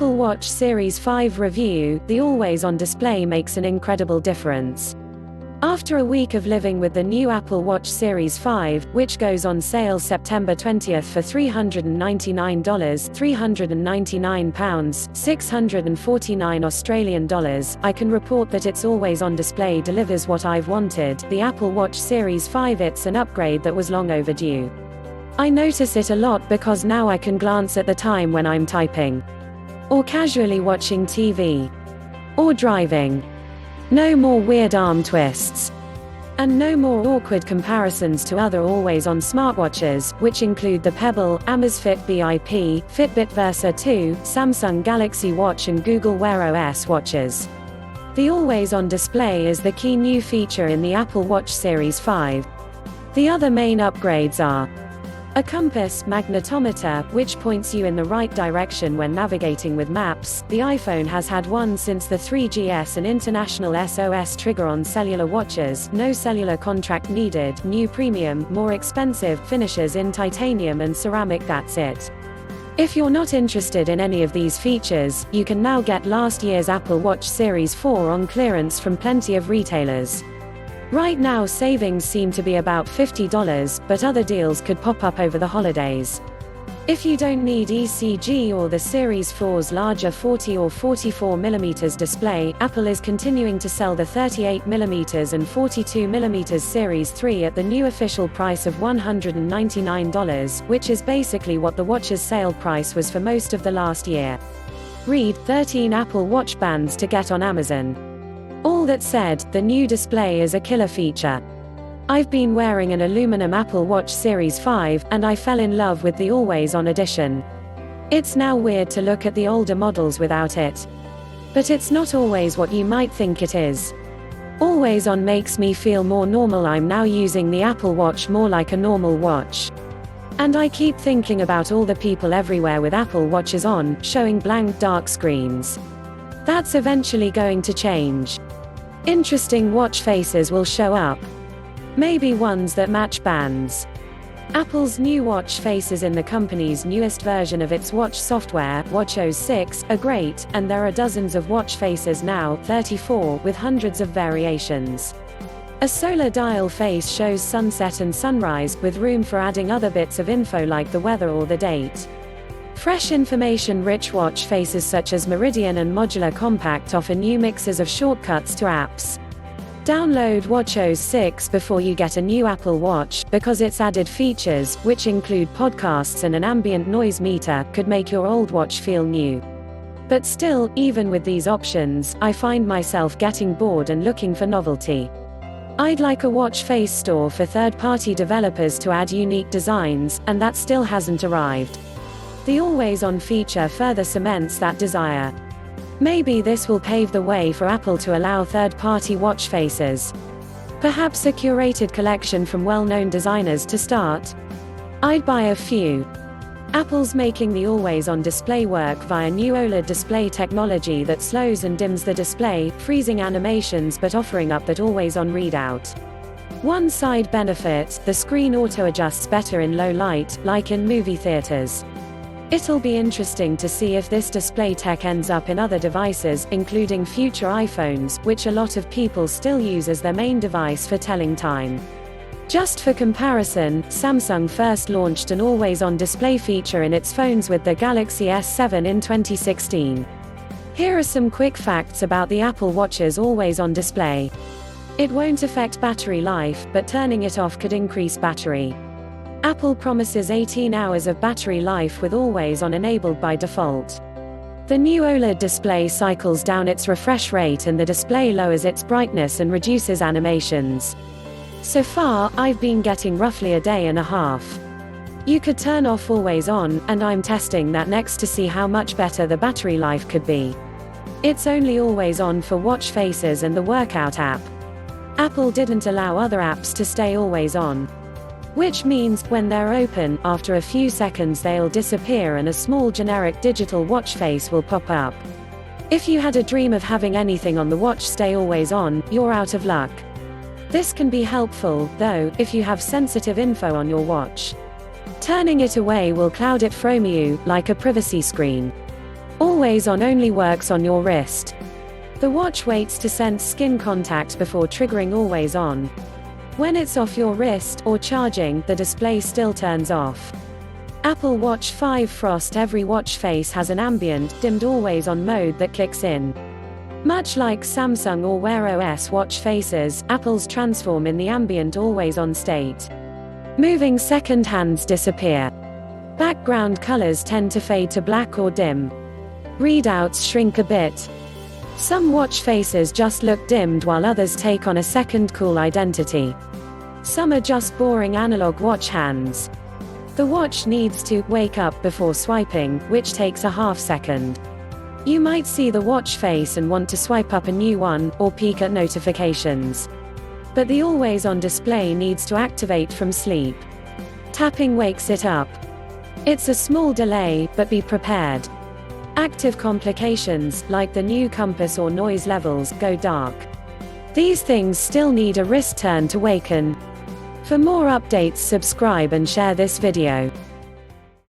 Apple Watch Series 5 review. The always-on display makes an incredible difference. After a week of living with the new Apple Watch Series 5, which goes on sale September 20th for $399, £399, 649 Australian dollars, I can report that its always-on display delivers what I've wanted. The Apple Watch Series 5, it's an upgrade that was long overdue. I notice it a lot because now I can glance at the time when I'm typing, or casually watching TV, or driving. No more weird arm twists. And no more awkward comparisons to other always-on smartwatches, which include the Pebble, Amazfit BIP, Fitbit Versa 2, Samsung Galaxy Watch and Google Wear OS watches. The always-on display is the key new feature in the Apple Watch Series 5. The other main upgrades are a compass magnetometer, which points you in the right direction when navigating with maps. The iPhone has had one since the 3GS, an international SOS trigger on cellular watches. No cellular contract needed. New premium, more expensive finishes in titanium and ceramic. That's it. If you're not interested in any of these features, you can now get last year's Apple Watch Series 4 on clearance from plenty of retailers. Right now savings seem to be about $50, but other deals could pop up over the holidays. If you don't need ECG or the Series 4's larger 40 or 44mm display, Apple is continuing to sell the 38mm and 42mm Series 3 at the new official price of $199, which is basically what the watch's sale price was for most of the last year. Read 13 Apple Watch bands to get on Amazon. All that said, the new display is a killer feature. I've been wearing an aluminum Apple Watch Series 5, and I fell in love with the always-on edition. It's now weird to look at the older models without it. But it's not always what you might think it is. Always-on makes me feel more normal. I'm now using the Apple Watch more like a normal watch. And I keep thinking about all the people everywhere with Apple Watches on, showing blank dark screens. That's eventually going to change. Interesting watch faces will show up. Maybe ones that match bands. Apple's new watch faces in the company's newest version of its watch software, watchOS 6, are great, and there are dozens of watch faces now, 34, with hundreds of variations. A solar dial face shows sunset and sunrise, with room for adding other bits of info like the weather or the date. Fresh information-rich watch faces such as Meridian and Modular Compact offer new mixes of shortcuts to apps. Download watchOS 6 before you get a new Apple Watch, because its added features, which include podcasts and an ambient noise meter, could make your old watch feel new. But still, even with these options, I find myself getting bored and looking for novelty. I'd like a watch face store for third-party developers to add unique designs, and that still hasn't arrived. The always-on feature further cements that desire. Maybe this will pave the way for Apple to allow third-party watch faces. Perhaps a curated collection from well-known designers to start. I'd buy a few. Apple's making the always-on display work via new OLED display technology that slows and dims the display, freezing animations but offering up that always-on readout. One side benefit, the screen auto-adjusts better in low light, like in movie theaters. It'll be interesting to see if this display tech ends up in other devices, including future iPhones, which a lot of people still use as their main device for telling time. Just for comparison, Samsung first launched an always-on display feature in its phones with the Galaxy S7 in 2016. Here are some quick facts about the Apple Watch's always-on display. It won't affect battery life, but turning it off could increase battery. Apple promises 18 hours of battery life with always-on enabled by default. The new OLED display cycles down its refresh rate and the display lowers its brightness and reduces animations. So far, I've been getting roughly a day and a half. You could turn off always-on, and I'm testing that next to see how much better the battery life could be. It's only always-on for watch faces and the workout app. Apple didn't allow other apps to stay always-on. Which means, when they're open, after a few seconds they'll disappear and a small generic digital watch face will pop up. If you had a dream of having anything on the watch stay always on, you're out of luck. This can be helpful, though, if you have sensitive info on your watch. Turning it away will cloud it from you, like a privacy screen. Always on only works on your wrist. The watch waits to sense skin contact before triggering always on. When it's off your wrist, or charging, the display still turns off. Apple Watch 5 Frost. Every watch face has an ambient, dimmed always on mode that kicks in. Much like Samsung or Wear OS watch faces, Apple's transform in the ambient always on state. Moving second hands disappear. Background colors tend to fade to black or dim. Readouts shrink a bit. Some watch faces just look dimmed while others take on a second cool identity. Some are just boring analog watch hands. The watch needs to wake up before swiping, which takes a half second. You might see the watch face and want to swipe up a new one, or peek at notifications. But the always-on display needs to activate from sleep. Tapping wakes it up. It's a small delay, but be prepared. Active complications, like the new compass or noise levels, go dark. These things still need a wrist turn to waken. For more updates, subscribe and share this video.